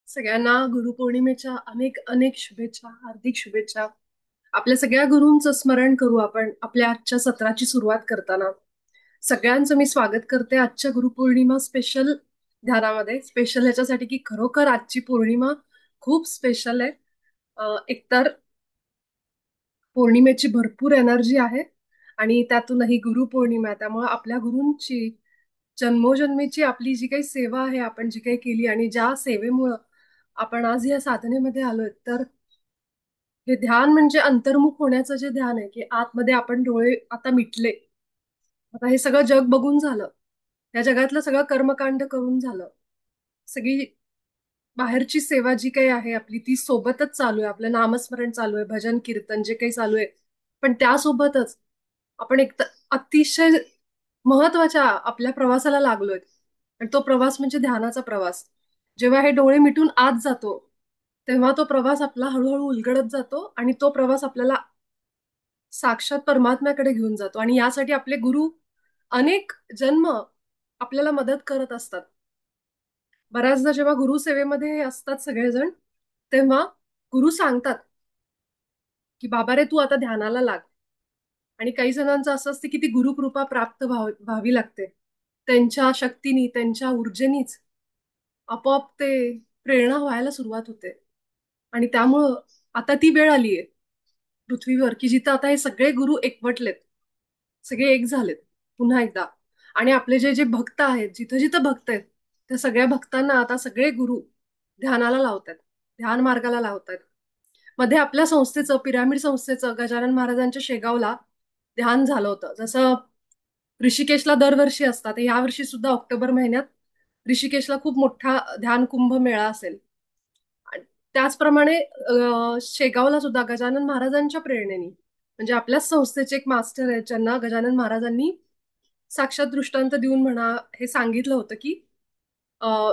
सगळ्यांना गुरुपौर्णिमेच्या अनेक अनेक शुभेच्छा, हार्दिक शुभेच्छा. आपल्या सगळ्या गुरूंचं स्मरण करू आपण आपल्या आजच्या सत्राची सुरुवात करताना. सगळ्यांचं मी स्वागत करते आजच्या गुरुपौर्णिमा स्पेशल ध्यानामध्ये. स्पेशल ह्याच्यासाठी की खरोखर आजची पौर्णिमा खूप स्पेशल आहे. एकतर पौर्णिमेची भरपूर एनर्जी आहे आणि त्यातूनही गुरुपौर्णिमा आहे. त्यामुळे आपल्या गुरूंची जन्मोजन्मीची आपली जी काही सेवा आहे, आपण जी काही केली आणि ज्या सेवेमुळं आपण आज या साधनेमध्ये आलोय, तर हे ध्यान म्हणजे अंतर्मुख होण्याचं जे ध्यान आहे, की आतमध्ये आपण डोळे आता मिटले. आता हे सगळं जग बघून झालं. या जगातलं सगळं कर्मकांड करून झालं. सगळी बाहेरची सेवा जी काही आहे आपली ती सोबतच चालू आहे. आपलं नामस्मरण चालू आहे, भजन कीर्तन जे काही चालू आहे. पण त्यासोबतच आपण एक अतिशय महत्वाच्या आपल्या प्रवासाला लागलोय. आणि तो प्रवास म्हणजे ध्यानाचा प्रवास. जेव्हा हे डोळे मिटून आत जातो, तेव्हा तो प्रवास आपला हळूहळू उलगडत जातो आणि तो प्रवास आपल्याला साक्षात परमात्म्याकडे घेऊन जातो. आणि यासाठी आपले गुरु अनेक जन्म आपल्याला मदत करत असतात. बऱ्याचदा जेव्हा गुरुसेवेमध्ये असतात सगळेजण, तेव्हा गुरु सांगतात की बाबा रे, तू आता ध्यानाला लाग. आणि काही जणांचं असं असतं की ती गुरुकृपा प्राप्त व्हावी लागते. त्यांच्या शक्तीनी, त्यांच्या ऊर्जेनीच आपोआप ते प्रेरणा व्हायला सुरुवात होते. आणि त्यामुळं आता ती वेळ आलीये पृथ्वीवर की जिथं आता हे सगळे गुरु एकवटलेत, सगळे एक झालेत पुन्हा एकदा. आणि आपले जे जे भक्त आहेत, जिथं जिथं भक्त आहेत, त्या सगळ्या भक्तांना आता सगळे गुरु ध्यानाला लावतात, ध्यान मार्गाला लावतात. मध्ये आपल्या संस्थेचं, पिरामिड संस्थेचं गजानन महाराजांच्या शेगावला ध्यान झालं होतं. जसं ऋषिकेशला दरवर्षी असतात, या वर्षी सुद्धा ऑक्टोबर महिन्यात ऋषिकेशला खूप मोठा ध्यान कुंभ मेळा असेल. आणि त्याचप्रमाणे शेगावला सुद्धा गजानन महाराजांच्या प्रेरणेने, म्हणजे आपल्याच संस्थेचे एक मास्टर आहेत ज्यांना गजानन महाराजांनी साक्षात दृष्टांत देऊन म्हणा हे सांगितलं होतं की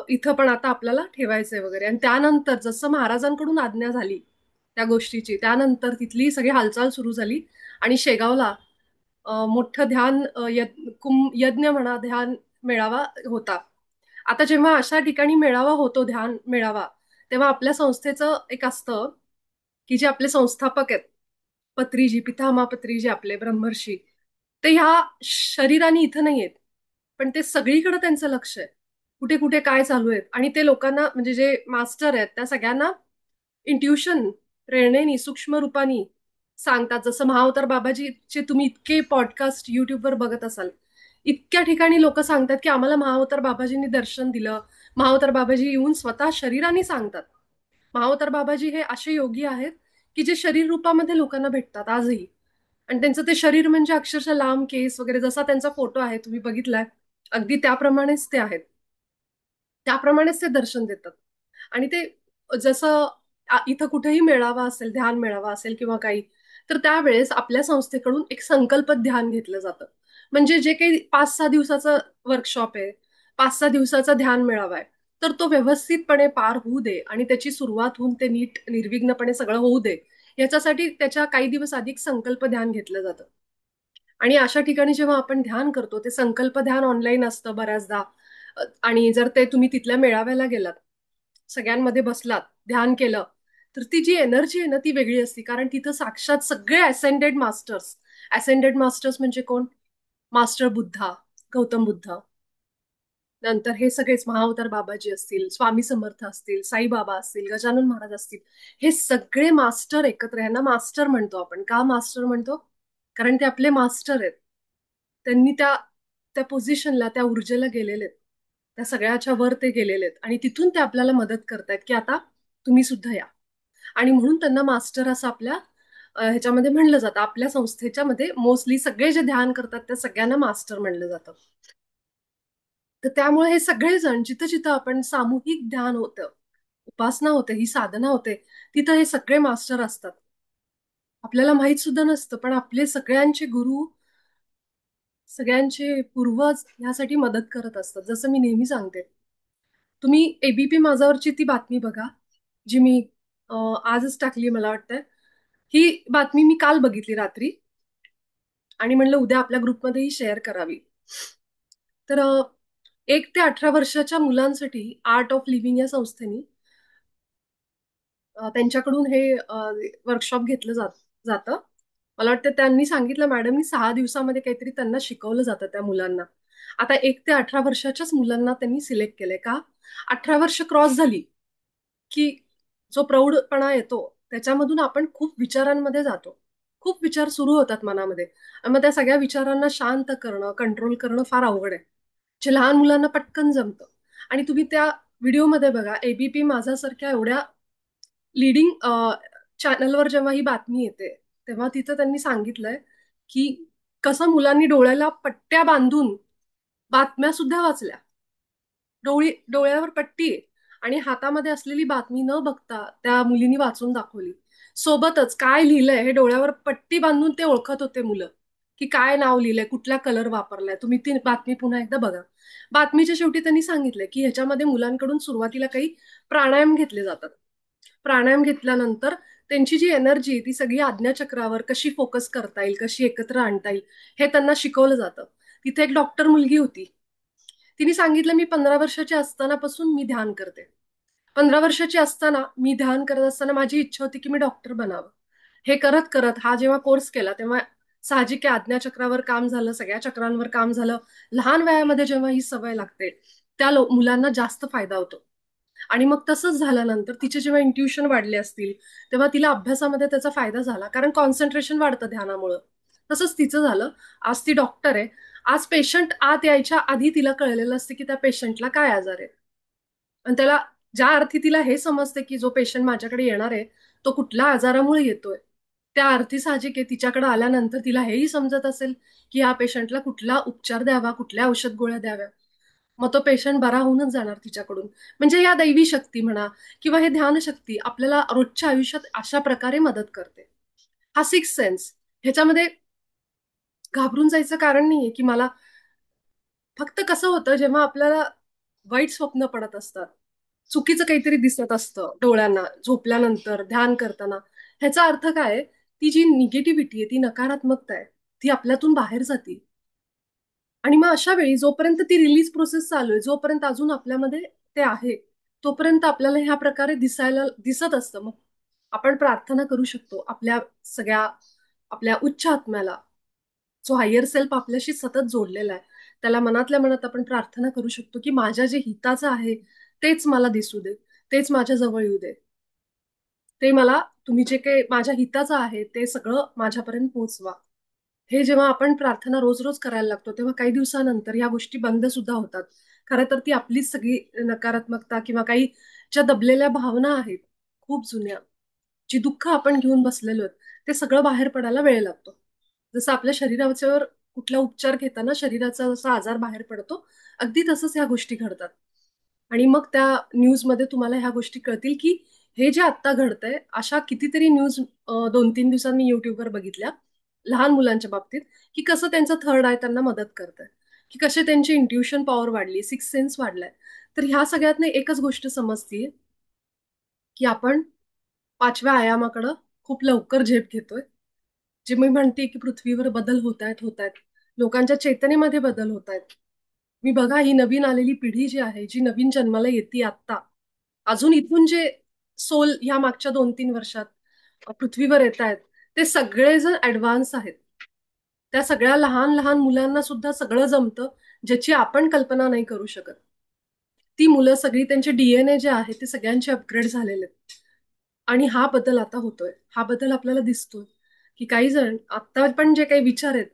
इथं पण आता आपल्याला ठेवायचंय वगैरे. आणि त्यानंतर जसं महाराजांकडून आज्ञा झाली त्या गोष्टीची, त्यानंतर तिथली सगळी हालचाल सुरू झाली. आणि शेगावला मोठं ध्यान यज्ञ म्हणा, ध्यान मेळावा होता. आता जेव्हा अशा ठिकाणी मेळावा होतो, ध्यान मेळावा, तेव्हा आपल्या संस्थेचं एक असतं की जे आपले संस्थापक आहेत, पत्रीजी, पितामहा पत्रीजी, आपले ब्रह्मर्षी, ते ह्या शरीराने इथं नाही आहेत, पण ते सगळीकडे त्यांचं लक्ष आहे, कुठे कुठे काय चालू आहेत. आणि ते लोकांना, म्हणजे जे मास्टर आहेत त्या सगळ्यांना इंट्युशन, प्रेरणेनी, सूक्ष्म रूपानी सांगतात. जसं महाअवतार बाबाजीचे तुम्ही इतके पॉडकास्ट युट्यूबवर बघत असाल, इतक्या ठिकाणी लोक सांगतात की आम्हाला महाअवतार बाबाजींनी दर्शन दिलं. महाअवतार बाबाजी येऊन स्वतः शरीराने सांगतात. महाअवतार बाबाजी हे असे योगी आहेत की जे शरीर रूपामध्ये लोकांना भेटतात आजही. आणि त्यांचं ते शरीर म्हणजे अक्षरशः लांब केस वगैरे, जसा त्यांचा फोटो आहे तुम्ही बघितलाय, अगदी त्याप्रमाणेच ते आहेत. त्याप्रमाणेच ते दर्शन देतात. आणि ते जसं इथं कुठेही मेळावा असेल, ध्यान मेळावा असेल किंवा काही, तर त्यावेळेस आपल्या संस्थेकडून एक संकल्प ध्यान घेतलं जातं. म्हणजे जे काही 5-6 दिवसाचं वर्कशॉप आहे, 5-6 दिवसाचा ध्यान मेळावा आहे, तर तो व्यवस्थितपणे पार होऊ दे आणि त्याची सुरुवात होऊन ते नीट निर्विघ्नपणे सगळं होऊ दे, याच्यासाठी त्याच्या काही दिवस आधी संकल्प ध्यान घेतलं जातं. आणि अशा ठिकाणी जेव्हा आपण ध्यान करतो, ते संकल्प ध्यान ऑनलाईन असतं बऱ्याचदा. आणि जर ते तुम्ही तिथल्या मेळाव्याला गेलात, सगळ्यांमध्ये बसलात, ध्यान केलं, तर ती जी एनर्जी आहे ना ती वेगळी असते. कारण तिथं साक्षात सगळे असेंडेड मास्टर्स. असेंडेड मास्टर्स म्हणजे कोण? मास्टर बुद्धा, गौतम बुद्ध, नंतर हे सगळेच महाअवतार बाबाजी असतील, स्वामी समर्थ असतील, साईबाबा असतील, गजानन महाराज असतील, हे सगळे मास्टर एकत्र. यांना मास्टर म्हणतो आपण. का मास्टर म्हणतो? कारण ते आपले मास्टर आहेत. त्यांनी त्या त्या पोझिशनला, त्या ऊर्जेला गेलेले आहेत. त्या सगळ्याच्या वर ते गेलेले आहेत आणि तिथून ते आपल्याला मदत करतायत की आता तुम्ही सुद्धा या. आणि म्हणून त्यांना मास्टर असं आपल्या ह्याच्यामध्ये म्हणलं जातं. आपल्या संस्थेच्या मध्ये मोस्टली सगळे जे ध्यान करतात त्या सगळ्यांना मास्टर म्हणलं जातं. तर त्यामुळे हे सगळेजण जिथं जिथं आपण सामूहिक ध्यान होतं, उपासना होते, ही साधना होते, तिथं हे सगळे मास्टर असतात. आपल्याला माहित सुद्धा नसतं, पण आपले सगळ्यांचे गुरु, सगळ्यांचे पूर्वज ह्यासाठी मदत करत असतात. जसं मी नेहमी सांगते, तुम्ही एबीपी माझावरची ती बातमी बघा, जी मी आजच टाकली मला वाटतं. ही बातमी मी काल बघितली रात्री आणि म्हणलं उद्या आपल्या ग्रुपमध्येही शेअर करावी. तर 1 ते 18 वर्षाच्या मुलांसाठी आर्ट ऑफ लिव्हिंग या संस्थेनी त्यांच्याकडून हे वर्कशॉप घेतलं जातं. मला वाटतं त्यांनी सांगितलं मॅडमनी 6 दिवसामध्ये काहीतरी त्यांना शिकवलं जातं त्या मुलांना. आता 1 ते 18 वर्षाच्याच मुलांना त्यांनी सिलेक्ट केलंय का? 18 वर्ष क्रॉस झाली की जो प्रौढपणा येतो त्याच्यामधून आपण खूप विचारांमध्ये जातो. खूप विचार सुरू होतात मनामध्ये. आणि मग त्या सगळ्या विचारांना शांत करणं, कंट्रोल करणं फार अवघड आहे. जे लहान मुलांना पटकन जमतं. आणि तुम्ही त्या व्हिडिओमध्ये बघा, एबीपी माझा सारख्या एवढ्या लीडिंग चॅनलवर जेव्हा ही बातमी येते, तेव्हा तिथं त्यांनी सांगितलंय की कसं मुलांनी डोळ्याला पट्ट्या बांधून बातम्या सुद्धा वाचल्या. डोळ्यावर पट्टी आहे आणि हातामध्ये असलेली बातमी न बघता त्या मुलीनी वाचून दाखवली. सोबतच काय लिहिलंय हे डोळ्यावर पट्टी बांधून ते ओळखत होते मुलं, की काय नाव लिहिलंय, कुठला कलर वापरलाय. तुम्ही ती बातमी पुन्हा एकदा बघा. बातमीच्या शेवटी त्यांनी सांगितलंय की ह्याच्यामध्ये मुलांकडून सुरुवातीला काही प्राणायाम घेतले जातात. प्राणायाम घेतल्यानंतर त्यांची जी एनर्जी आहे ती सगळी आज्ञाचक्रावर कशी फोकस करता येईल, कशी एकत्र आणता येईल, हे त्यांना शिकवलं जातं. तिथे एक डॉक्टर मुलगी होती. तिने सांगितलं, मी 15 वर्षाची असतानापासून मी ध्यान करते. 15 वर्षाची असताना मी ध्यान करत असताना माझी इच्छा होती की मी डॉक्टर बनावं. हे करत करत हा जेव्हा कोर्स केला तेव्हा साहजिक आहे, आज्ञाचक्रावर काम झालं, सगळ्या चक्रांवर काम झालं. लहान वयामध्ये जेव्हा ही सवय लागते त्या मुलांना जास्त फायदा होतो. आणि मग तसंच झाल्यानंतर तिचे जेव्हा इंट्युशन वाढले असतील तेव्हा तिला अभ्यासामध्ये त्याचा फायदा झाला, कारण कॉन्सन्ट्रेशन वाढतं ध्यानामुळं. तसंच तिचं झालं. आज ती डॉक्टर आहे. आज पेशंट आत यायच्या आधी तिला कळलेलं असते की त्या पेशंटला काय आजार आहे. आणि त्याला ज्या अर्थी तिला हे समजते की जो पेशंट माझ्याकडे येणार आहे तो कुठल्या आजारामुळे येतोय, त्या अर्थी साहजिक आहे तिच्याकडे आल्यानंतर तिला हेही समजत असेल की या पेशंटला कुठला उपचार द्यावा, कुठल्या औषध गोळ्या द्याव्या. मग तो पेशंट बरा होऊनच जाणार तिच्याकडून. म्हणजे या दैवी शक्ती म्हणा किंवा हे ध्यान शक्ती आपल्याला रोजच्या आयुष्यात अशा प्रकारे मदत करते. हा सिक्स सेन्स, ह्याच्यामध्ये घाबरून जायचं कारण नाहीये की मला. फक्त कसं होतं जेव्हा आपल्याला वाईट स्वप्न पडत असतात, चुकीचं काहीतरी दिसत असतं डोळ्यांना झोपल्यानंतर ध्यान करताना, ह्याचा अर्थ काय आहे, ती जी निगेटिव्हिटी आहे, ती नकारात्मकता आहे, ती आपल्यातून बाहेर जाते. आणि मग अशा वेळी जोपर्यंत ती रिलीज प्रोसेस चालू आहे, जोपर्यंत अजून आपल्यामध्ये ते आहे, तोपर्यंत आपल्याला ह्या प्रकारे दिसत असतं. मग आपण प्रार्थना करू शकतो आपल्या सगळ्या आपल्या उच्च आत्म्याला, जो हायर सेल्फ आपल्याशी सतत जोडलेला आहे. त्याला मनातल्या मनात आपण प्रार्थना करू शकतो की माझ्या जे हिताचं आहे तेच मला दिसू दे, तेच माझ्या जवळ येऊ दे. ते मला, तुम्ही जे काही माझ्या हिताचं आहे ते सगळं माझ्यापर्यंत पोहोचवा. हे जेव्हा आपण प्रार्थना रोज रोज करायला लागतो तेव्हा काही दिवसानंतर ह्या गोष्टी बंद सुद्धा होतात. खरं तर ती आपलीच सगळी नकारात्मकता किंवा काही ज्या दबलेल्या भावना आहेत खूप जुन्या, जी दुःख आपण घेऊन बसलेलो आहेत, ते सगळं बाहेर पडायला वेळ लागतो. जसं आपल्या शरीरावर कुठला उपचार घेताना शरीराचा जसा आजार बाहेर पडतो, अगदी तसंच ह्या गोष्टी घडतात. आणि मग त्या न्यूजमध्ये तुम्हाला ह्या गोष्टी कळतील की हे जे आत्ता घडतंय, अशा कितीतरी न्यूज 2-3 दिवसांनी युट्यूबवर बघितल्या लहान मुलांच्या बाबतीत, की कसं त्यांचं थर्ड आय त्यांना मदत करतंय, की कसे त्यांची इंट्युशन पॉवर वाढली, सिक्स सेन्स वाढलाय. तर ह्या सगळ्यातनं एकच गोष्ट समजतीये की आपण 5व्या आयामाकडं खूप लवकर झेप घेतोय. जे मी म्हणते की पृथ्वीवर बदल होत आहेत. लोकांच्या चेतनेमध्ये बदल होत आहेत. मी बघा, ही नवीन आलेली पिढी जी आहे, जी नवीन जन्माला येते आत्ता, अजून इथून जे सोल ह्या मागच्या 2-3 वर्षात पृथ्वीवर येत आहेत, ते सगळेजण ऍडव्हान्स आहेत. त्या सगळ्या लहान लहान मुलांना सुद्धा सगळं जमतं, ज्याची आपण कल्पना नाही करू शकत. ती मुलं सगळी, त्यांचे डीएनए जे आहे ते सगळ्यांचे अपग्रेड झालेले आहेत. आणि हा बदल आता होतोय. हा बदल आपल्याला दिसतोय की काही जण आत्ता पण जे काही विचार आहेत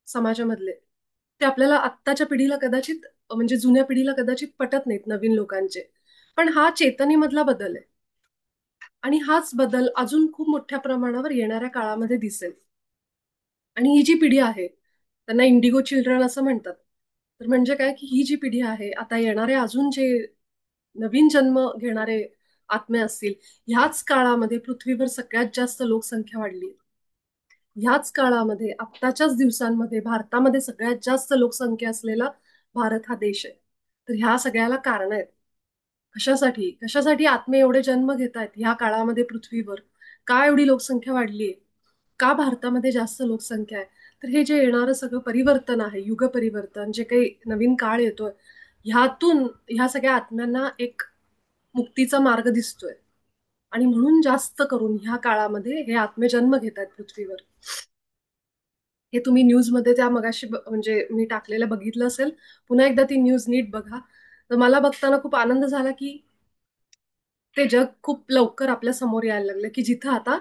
समाजामधले, ते आपल्याला आत्ताच्या पिढीला कदाचित, म्हणजे जुन्या पिढीला कदाचित पटत नाहीत, नवीन लोकांचे. पण हा चेतनेमधला बदल आहे. आणि हाच बदल अजून खूप मोठ्या प्रमाणावर येणाऱ्या काळामध्ये दिसेल. आणि ही जी पिढी आहे, त्यांना इंडिगो चिल्ड्रन असं म्हणतात. तर म्हणजे काय, की ही जी पिढी आहे आता येणारे अजून जे नवीन जन्म घेणारे आत्मे असतील, ह्याच काळामध्ये पृथ्वीवर सगळ्यात जास्त लोकसंख्या वाढली. ह्याच काळामध्ये आत्ताच्याच दिवसांमध्ये भारतामध्ये सगळ्यात जास्त लोकसंख्या असलेला भारत हा देश आहे. तर ह्या सगळ्याला कारण आहेत. कशासाठी कशासाठी आत्मे एवढे जन्म घेत आहेत ह्या काळामध्ये पृथ्वीवर, का एवढी लोकसंख्या वाढली आहे, का भारतामध्ये जास्त लोकसंख्या आहे. तर हे जे येणारं सगळं परिवर्तन आहे, युग परिवर्तन, जे काही नवीन काळ येतोय, ह्यातून ह्या सगळ्या आत्म्यांना एक मुक्तीचा मार्ग दिसतोय. आणि म्हणून जास्त करून ह्या काळामध्ये हे आत्मजन्म घेत आहेत पृथ्वीवर. हे तुम्ही न्यूजमध्ये त्या मगाशी म्हणजे मी टाकलेलं बघितलं असेल. पुन्हा एकदा ती न्यूज नीट बघा. तर मला बघताना खूप आनंद झाला की ते जग खूप लवकर आपल्या समोर यायला लागलं, की जिथं आता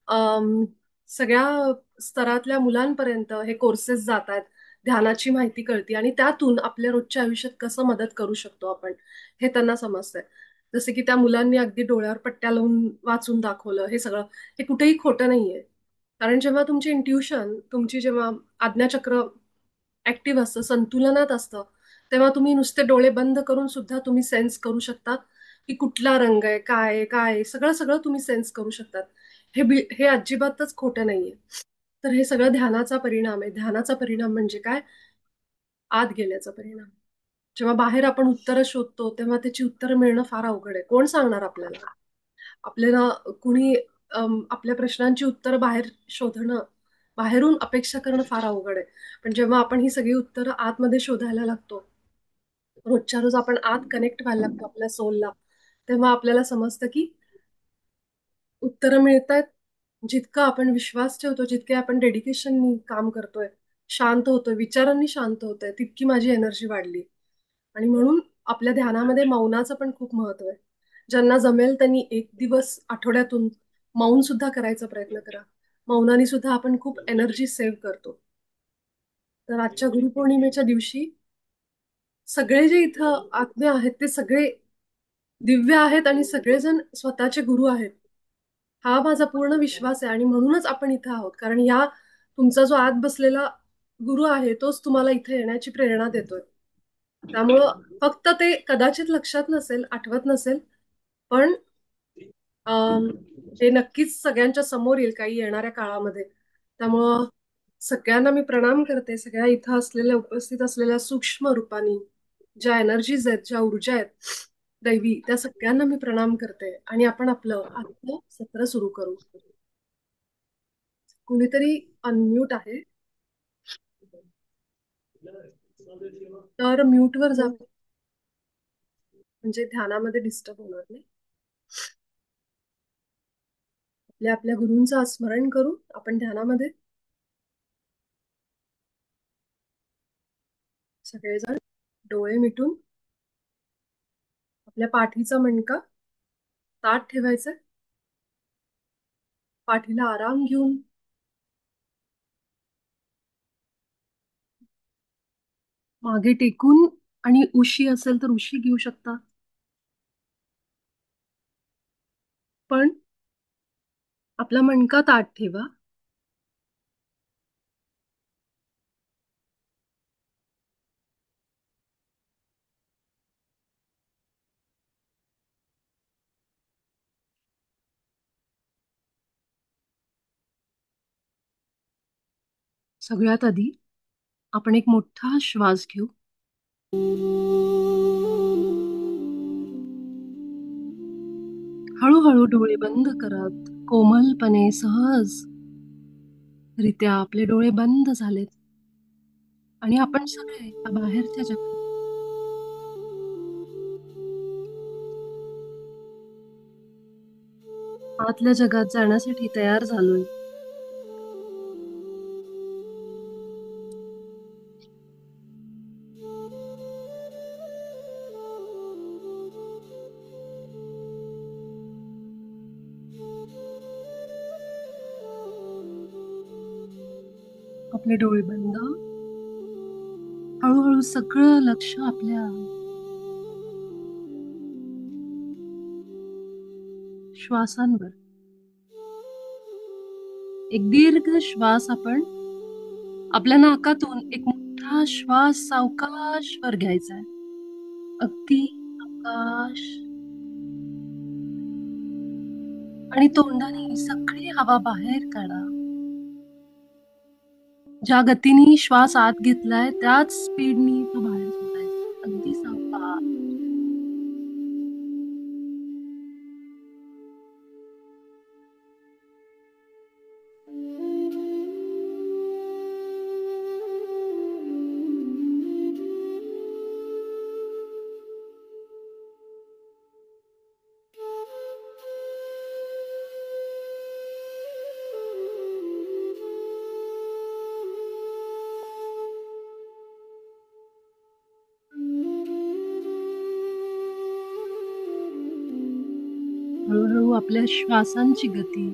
अम, सगळ्या स्तरातल्या मुलांपर्यंत हे कोर्सेस जात आहेत. ध्यानाची माहिती कळते आणि त्यातून आपल्या रोजच्या आयुष्यात कसं मदत करू शकतो आपण, हे त्यांना समजतंय. जसे की त्या मुलांनी अगदी डोळ्यावर पट्ट्या लावून वाचून दाखवलं. हे सगळं हे कुठेही खोटं नाहीये. कारण जेव्हा तुमची इंट्युशन, तुमची जेव्हा आज्ञाचक्र ऍक्टिव्ह असतं, संतुलनात असतं, तेव्हा तुम्ही नुसते डोळे बंद करून सुद्धा तुम्ही सेन्स करू शकता की कुठला रंग आहे, काय आहे, काय आहे, सगळं सगळं तुम्ही सेन्स करू शकतात. हे अजिबातच खोटं नाहीये. तर हे सगळं ध्यानाचा परिणाम आहे. ध्यानाचा परिणाम म्हणजे काय? आत गेल्याचा परिणाम. जेव्हा बाहेर आपण उत्तरं शोधतो, तेव्हा त्याची उत्तरं मिळणं फार अवघड आहे. कोण सांगणार आपल्याला? आपल्याला कुणी आपल्या प्रश्नांची उत्तरं बाहेर शोधणं, बाहेरून अपेक्षा करणं फार अवघड आहे. पण जेव्हा आपण ही सगळी उत्तरं आतमध्ये शोधायला लागतो, रोजच्या रोज आपण आत कनेक्ट व्हायला लागतो आपल्या सोलला, तेव्हा आपल्याला समजतं की उत्तरं मिळतायत. जितका आपण विश्वास ठेवतो, जितके आपण डेडिकेशननी काम करतोय, शांत होतोय, विचारांनी शांत होतोय, तितकी माझी एनर्जी वाढली. आणि म्हणून आपल्या ध्यानामध्ये मौनाचं पण खूप महत्व आहे. ज्यांना जमेल त्यांनी एक दिवस आठवड्यातून मौन सुद्धा करायचा प्रयत्न करा. मौनाने सुद्धा आपण खूप एनर्जी सेव्ह करतो. तर आजच्या गुरुपौर्णिमेच्या दिवशी सगळे जे इथं आत्मे आहेत ते सगळे दिव्य आहेत आणि सगळेजण स्वतःचे गुरु आहेत. हा माझा पूर्ण विश्वास आहे आणि म्हणूनच आपण इथे आहोत. कारण या तुमचा जो आत बसलेला गुरु आहे तोच तुम्हाला इथे येण्याची प्रेरणा देतोय. त्यामुळं फक्त ते कदाचित लक्षात नसेल, आठवत नसेल, पण अम, ते नक्कीच सगळ्यांच्या समोर येईल काही येणाऱ्या काळामध्ये. त्यामुळं सगळ्यांना मी प्रणाम करते. सगळ्या इथं असलेल्या, उपस्थित असलेल्या सूक्ष्म रूपानी ज्या एनर्जीज आहेत, ज्या ऊर्जा आहेत दैवी, त्या सगळ्यांना मी प्रणाम करते आणि आपण आपलं आजचं सत्र सुरू करू. कुणीतरी अनम्यूट आहे, तर म्यूटवर जा म्हणजे ध्यानामध्ये डिस्टर्ब होणार नाही. आपल्या आपल्या गुरूंचं स्मरण करू आपण ध्यानामध्ये सगळेजण डोळे मिटून आपल्या पाठीचा मणका ताठ ठेवायचा, पाठीला आराम घेऊन मागे टेकून आणि उशी असेल तर उशी घेऊ शकता. पण आपला मणका ताठ ठेवा. सगळ्यात आधी आपण एक मोठा श्वास घेऊ. हळूहळू डोळे बंद करत कोमलपणे सहज रित्या आपले डोळे बंद झालेत आणि आपण सगळे या बाहेरच्या जगात आतल्या जगात जाण्यासाठी तयार झालोय. आपले डोळे बंद, हळूहळू सगळं लक्ष आपल्या श्वासांवर. एक दीर्घ श्वास आपण आपल्या नाकातून एक मोठा श्वास सावकाश वर घ्यायचा आहे. अगदी सावकाश. आणि तोंडाने सगळी हवा बाहेर काढा. ज्या गतीने श्वास आत घेतलाय त्याच स्पीडनी तो बाहेर सोडायचा. अगदी सावकाश. आपल्या श्वासांची गती,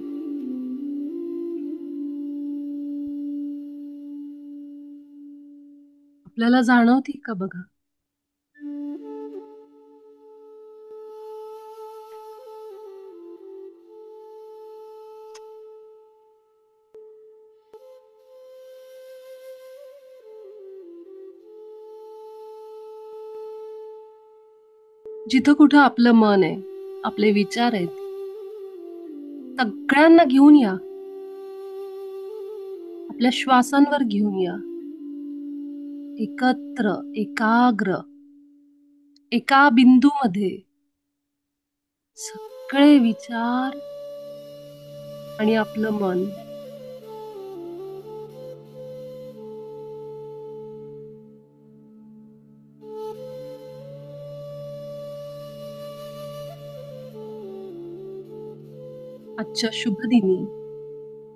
आपल्याला जाणवती का बघा. जिथं कुठं आपलं मन आहे, आपले विचार आहेत, सगळ्यांना घेऊन या. आपल्या श्वासांवर घेऊन या. एकत्र, एकाग्र, एका बिंदूमध्ये सगळे विचार आणि आपलं मन. आजच्या शुभ दिनी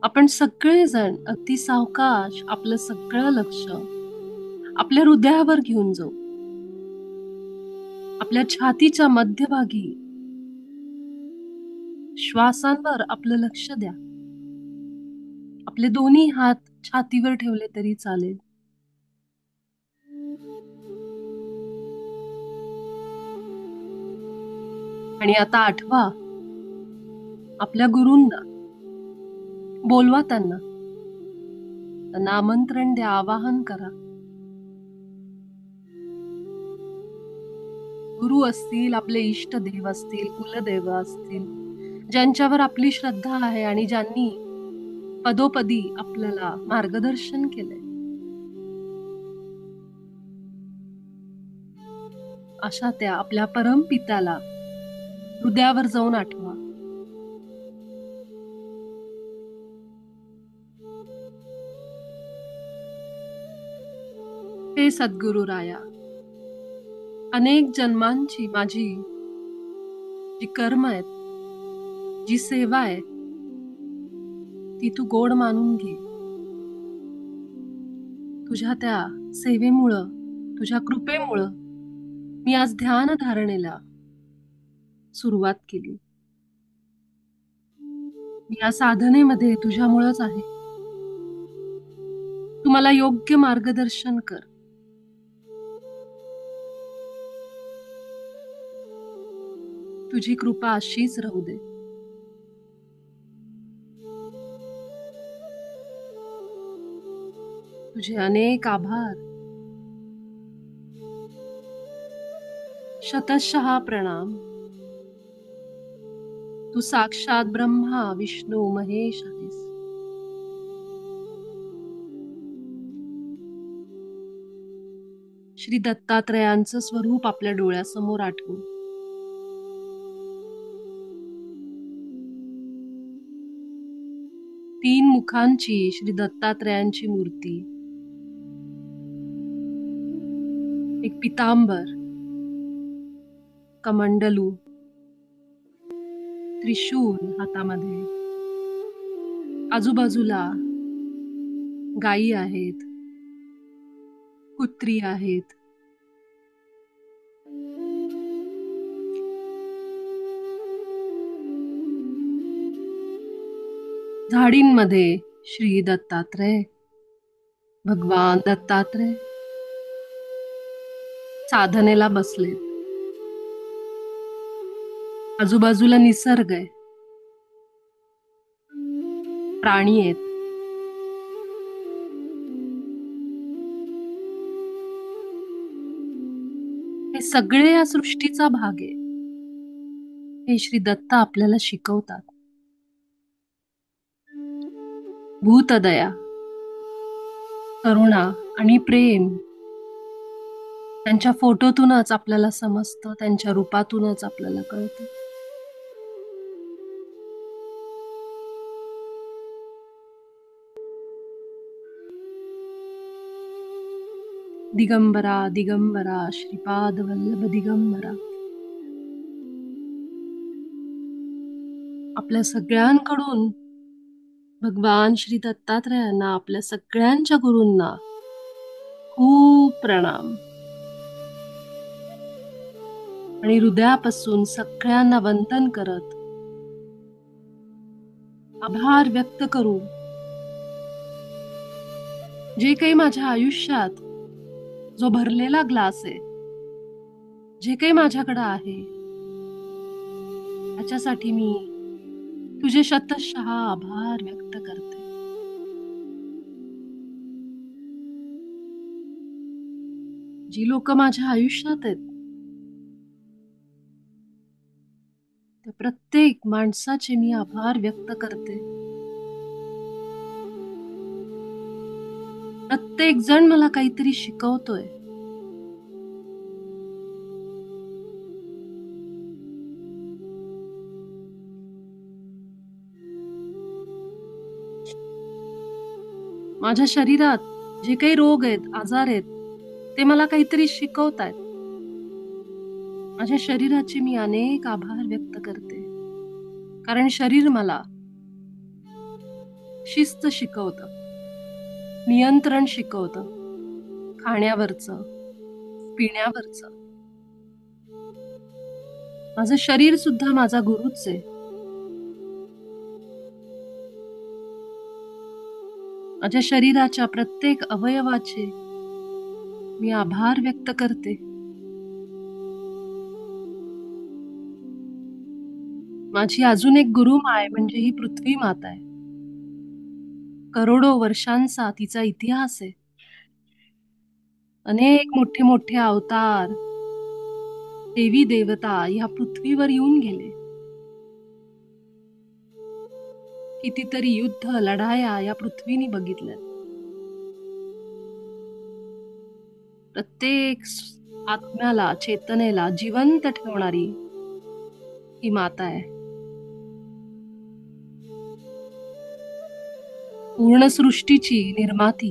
आपण सगळेजण अगदी सावकाश आपलं सगळं लक्ष आपल्या हृदयावर घेऊन जाऊ. आपल्या छातीच्या मध्यभागी श्वासांवर आपलं लक्ष द्या. आपले दोन्ही हात छातीवर ठेवले तरी चालेल. आणि आता आठवा, आपल्या गुरूंना बोलवा, त्यांना आमंत्रण द्या, आवाहन करा. गुरु असतील, आपले इष्ट देव असतील, कुलदेव असतील, ज्यांच्यावर आपली श्रद्धा आहे आणि ज्यांनी पदोपदी आपल्याला मार्गदर्शन केलंय, अशा त्या आपल्या परमपित्याला हृदयावर जाऊन आठवा. हे सद्गुरु राया, अनेक जन्मांची माझी जी कर्म आहेत, जी सेवा आहे, ती तू गोड मानून घे. तुझ्या त्या सेवेमुळं, तुझ्या कृपेमुळं मी आज ध्यान धारणेला सुरुवात केली. या साधनेमध्ये तुझ्यामुळंच आहे. तू मला योग्य मार्गदर्शन कर. तुझी कृपा अशीच राहू दे. तुझे अनेक आभार. शतशः प्रणाम. तू साक्षात ब्रह्मा विष्णू महेश आहेस. श्री दत्तात्रयांचं स्वरूप आपल्या डोळ्यासमोर आठवू. तीन मुखांची श्री दत्तात्रयांची मूर्ती, एक पितांबर, कमंडलू, त्रिशूल हातामध्ये, आजूबाजूला गायी आहेत, कुत्री आहेत. झाडींमध्ये श्री दत्तात्रय, भगवान दत्तात्रय साधनेला बसलेत. आजूबाजूला निसर्ग आहे, प्राणी आहेत. हे सगळे या सृष्टीचा भाग आहे. हे श्री दत्त आपल्याला शिकवतात. भूतदया, करुणा आणि प्रेम त्यांच्या फोटोतूनच आपल्याला समजतं, त्यांच्या रूपातूनच आपल्याला कळतं. दिगंबरा दिगंबरा श्रीपाद वल्लभ दिगंबरा. आपल्या सगळ्यांकडून भगवान श्री दत्तात्रयांना, आपल्या सगळ्यांच्या गुरूंना खूप प्रणाम. आणि हृदयापासून सगळ्यांना वंदन करत आभार व्यक्त करू. जे काही माझ्या आयुष्यात जो भरलेला ग्लास आहे, जे काही माझ्याकडे आहे, त्याच्यासाठी मी तुझे शतशः आभार व्यक्त करते. जी लोक माझ्या आयुष्यात आहेत, त्या प्रत्येक माणसाचे मी आभार व्यक्त करते. प्रत्येक जण मला काहीतरी शिकवतोय. माझ्या शरीरात जे काही रोग आहेत, आजार आहेत, ते मला काहीतरी शिकवतायत. माझ्या शरीराचे मी अनेक आभार व्यक्त करते, कारण शरीर मला शिस्त शिकवतं, नियंत्रण शिकवतं, खाण्यावरचं, पिण्यावरचं. माझं शरीर सुद्धा माझा गुरुच आहे. माझ्या शरीराच्या प्रत्येक अवयवाचे मी आभार व्यक्त करते. माझी अजून एक गुरुमाय म्हणजे ही पृथ्वी माता आहे. करोडो वर्षांचा तिचा इतिहास आहे. अनेक मोठे मोठे अवतार, देवी देवता ह्या पृथ्वीवर येऊन गेले. कितीतरी युद्ध लढाया या पृथ्वीने बघितल्या. प्रत्येक आत्म्याला, चेतनेला जिवंत ठेवणारी ही माता आहे. पूर्ण सृष्टीची निर्माती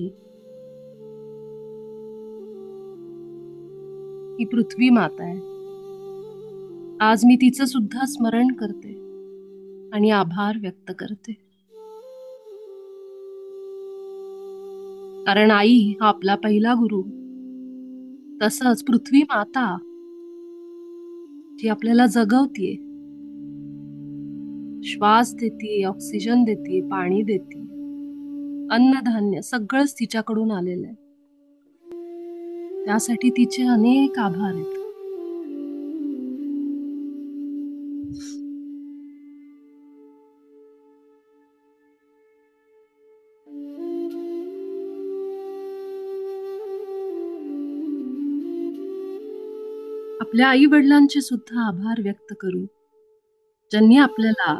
ही पृथ्वी माता आहे. आज मी तिचं सुद्धा स्मरण करते आणि आभार व्यक्त करते. कारण आई हा आपला पहिला गुरु, तसंच पृथ्वी माता जी आपल्याला जगवतीये, श्वास देते, ऑक्सिजन देते, पाणी देते, अन्नधान्य सगळंच तिच्याकडून आलेलं आहे. त्यासाठी तिचे अनेक आभार आहेत. आपल्या आई वडिलांचे सुद्धा आभार व्यक्त करू, ज्यांनी आपल्याला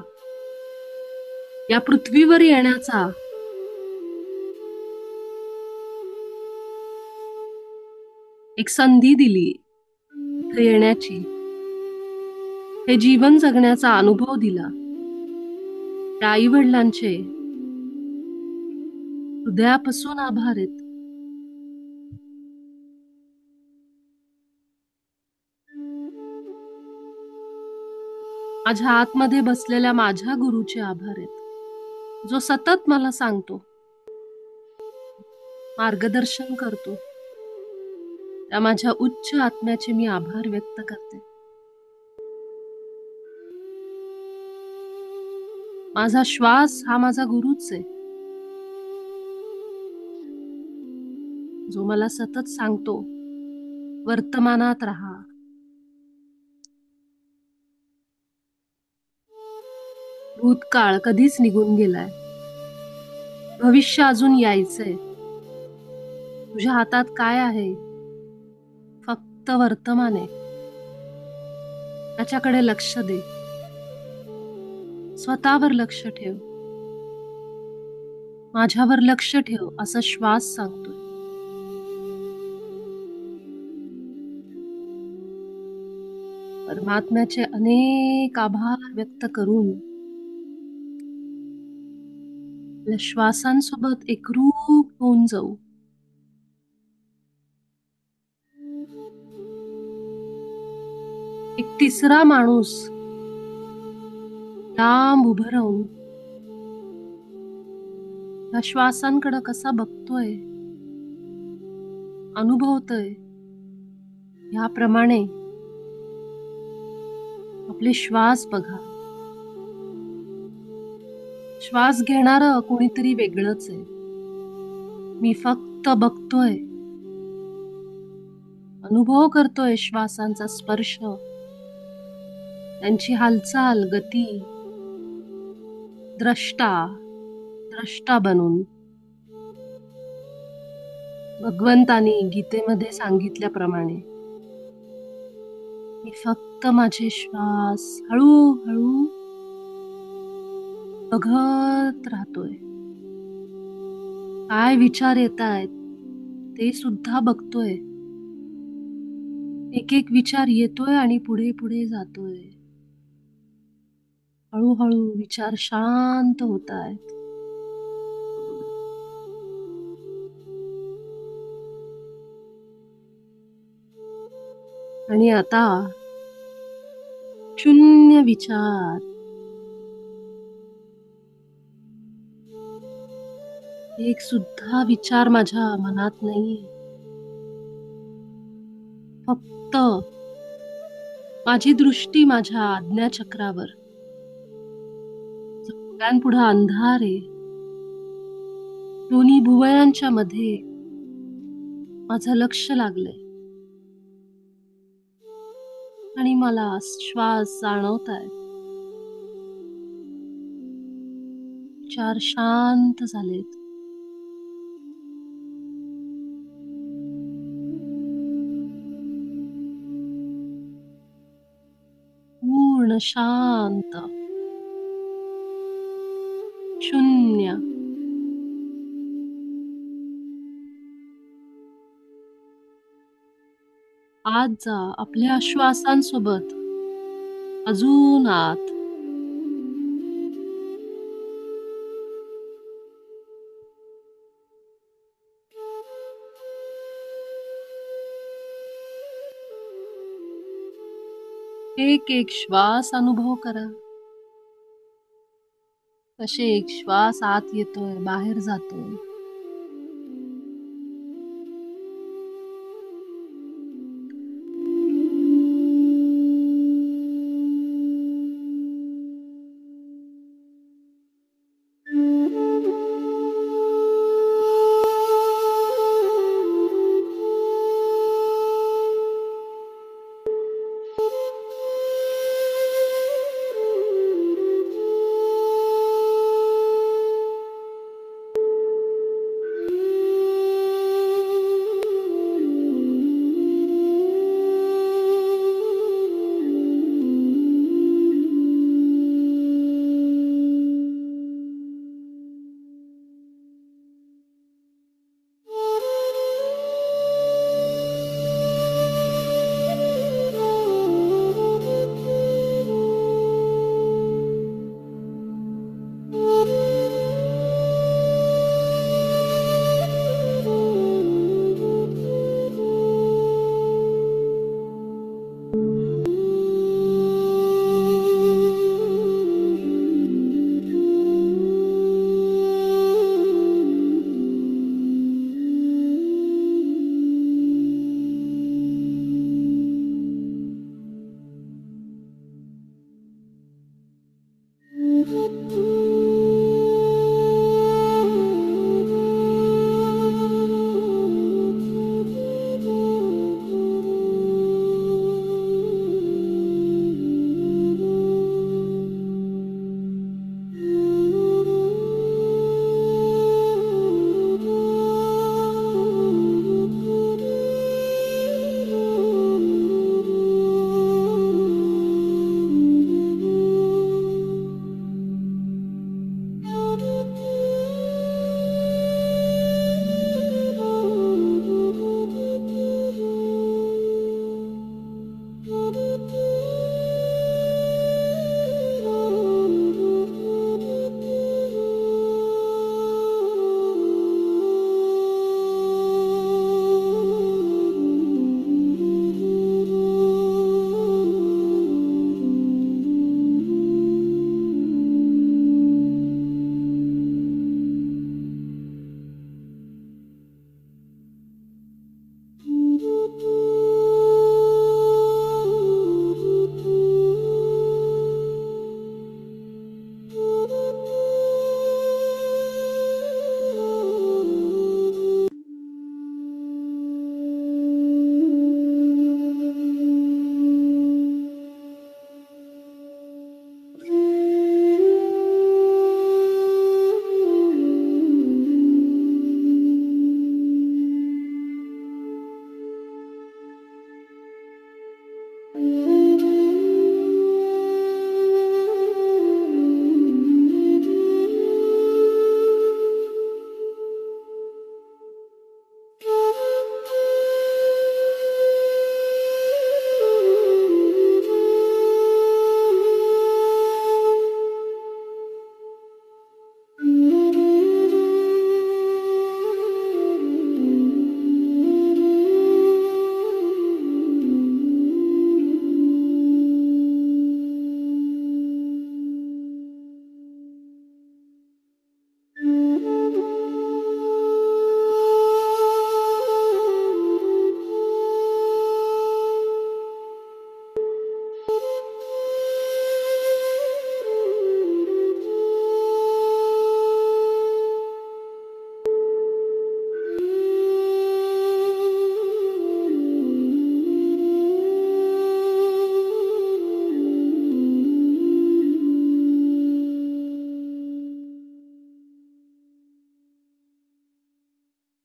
या पृथ्वीवर येण्याचा एक संधी दिली, इथे येण्याची, हे जीवन जगण्याचा अनुभव दिला. त्या आई वडिलांचे हृदयापासून आभार आहेत. माझ्या आतमध्ये बसलेल्या माझ्या गुरुचे आभार आहेत, जो सतत मला सांगतो, मार्गदर्शन करतो. त्या माझ्या उच्च आत्म्याचे मी आभार व्यक्त करते. माझा श्वास हा माझा गुरुच आहे, जो मला सतत सांगतो, वर्तमानात राहा. भूतकाळ कधीच निघून गेलाय, भविष्य अजून यायचंय. तुझ्या हातात काय आहे? फक्त वर्तमान आहे. त्याच्याकडे लक्ष दे, स्वतःवर लक्ष ठेव, माझ्यावर लक्ष ठेव, असा श्वास सांगतोय. परमात्म्याचे अनेक आभार व्यक्त करून आपल्या श्वासांसोबत एकरूप होऊन जाऊ. एक तिसरा माणूस लांब उभं राहून या श्वासांकडे कसा बघतोय, अनुभवतोय, याप्रमाणे आपले श्वास बघा. श्वास घेणारं कोणीतरी वेगळंच आहे. मी फक्त बघतोय, अनुभव करतोय श्वासांचा स्पर्श, त्यांची हालचाल, गती. द्रष्टा द्रष्टा बनून. भगवंतानी गीतेमध्ये सांगितल्याप्रमाणे मी फक्त माझे श्वास हळूहळू बघत राहतोय. काय विचार येतायत ते सुद्धा बघतोय. एक एक विचार येतोय आणि पुढे पुढे जातोय. हळूहळू विचार शांत होतायत. आणि आता शून्य विचार. एक सुद्धा विचार माझ्या मनात नाहीये. फक्त माझी दृष्टी माझ्या आज्ञाचक्रावर. डोळ्यांपुढं अंधार आहे. दोन्ही भुवयांच्या मध्ये माझं लक्ष लागलंय आणि मला श्वास जाणवतायत. विचार शांत झालेत. पूर्ण शांत. शून्य. आत जा आपल्या श्वासांसोबत. अजून आत. एक एक श्वास अनुभव करा. कसे एक श्वास आत येतोय, बाहेर जातोय.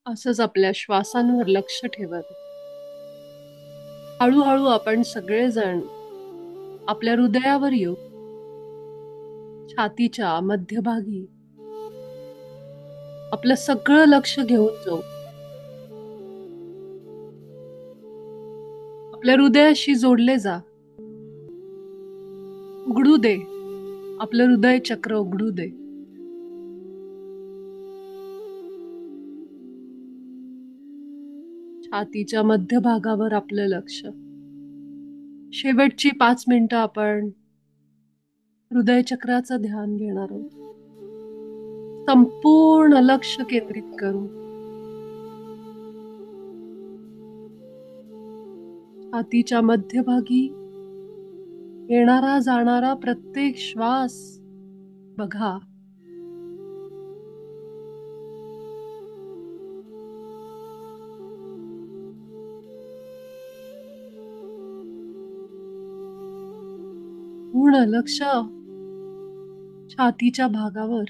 असंच आपल्या श्वासांवर लक्ष ठेवत हळूहळू आपण सगळेजण आपल्या हृदयावर येऊ, छातीच्या मध्यभागी आपलं सगळं लक्ष घेऊन जाऊ. आपल्या हृदयाशी जोडले जा. उघडू दे, आपलं हृदय चक्र उघडू दे. छातीच्या मध्यभागावर आपलं लक्ष. शेवटची 5 मिनिटं आपण हृदय चक्राचं ध्यान घेणार आहोत. संपूर्ण लक्ष केंद्रित करू. छातीच्या मध्यभागी येणारा जाणारा प्रत्येक श्वास बघा. पूर्ण लक्ष छातीच्या भागावर.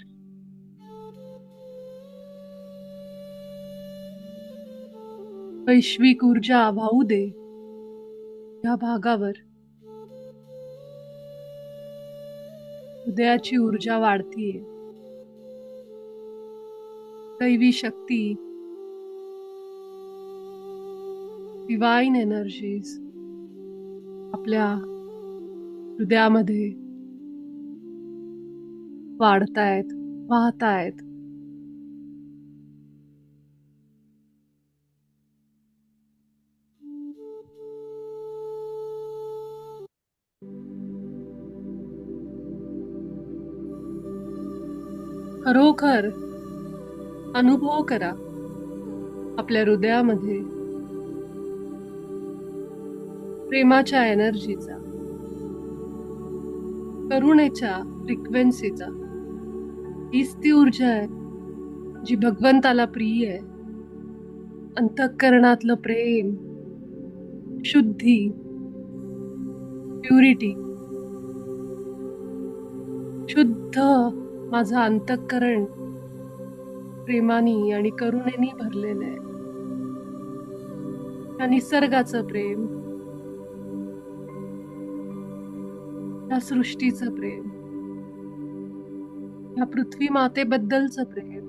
वैश्विक ऊर्जा वाहू दे या भागावर. हृदयाची ऊर्जा वाढतीये. दैवी शक्ती, डिवाइन एनर्जीज आपल्या हृदयामध्ये वाढतायत, वाहतायत. खरोखर अनुभव करा आपल्या हृदयामध्ये प्रेमाच्या एनर्जीचा, करुणेच्या फ्रिक्वेन्सीचा. हीच ती ऊर्जा आहे जी भगवंताला प्रिय आहे. अंतःकरणातलं प्रेम, शुद्धी, प्युरिटी. शुद्ध माझं अंतःकरण प्रेमानी आणि करुणेनी भरलेलं आहे. या निसर्गाचं प्रेम, या सृष्टीचं प्रेम, या पृथ्वी मातेबद्दलचं प्रेम,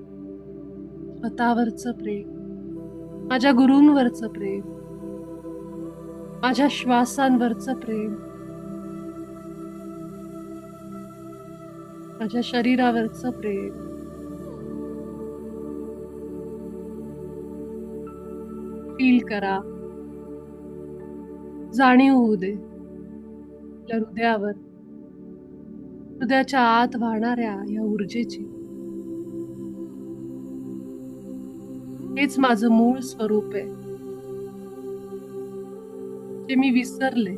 स्वतःवरचं प्रेम, माझ्या गुरूंवरचं प्रेम, माझ्या श्वासांवरचं प्रेम, माझ्या शरीरावरचं प्रेम. फील करा, जाणीव होऊ दे आपल्या हृदयावर, हृदयाच्या आत वाहणाऱ्या या ऊर्जेची. हेच माझं मूळ स्वरूप आहे, जे मी विसरले.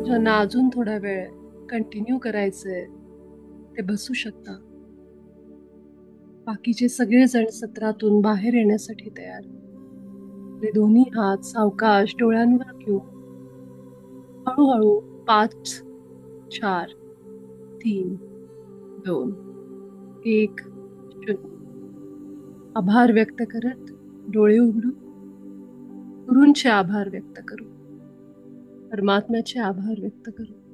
ज्यांना अजून थोडा वेळ कंटिन्यू करायचंय ते बसू शकता. बाकीचे सगळेजण सत्रातून बाहेर येण्यासाठी तयार. आपले दोन्ही हात सावकाश डोळ्यांवर घेऊ. हळूहळू 5, 4, 3, 2, 1, 0. आभार व्यक्त करत डोळे उघडू. गुरूंचे आभार व्यक्त करू. परमात्म्याचे आभार व्यक्त करू.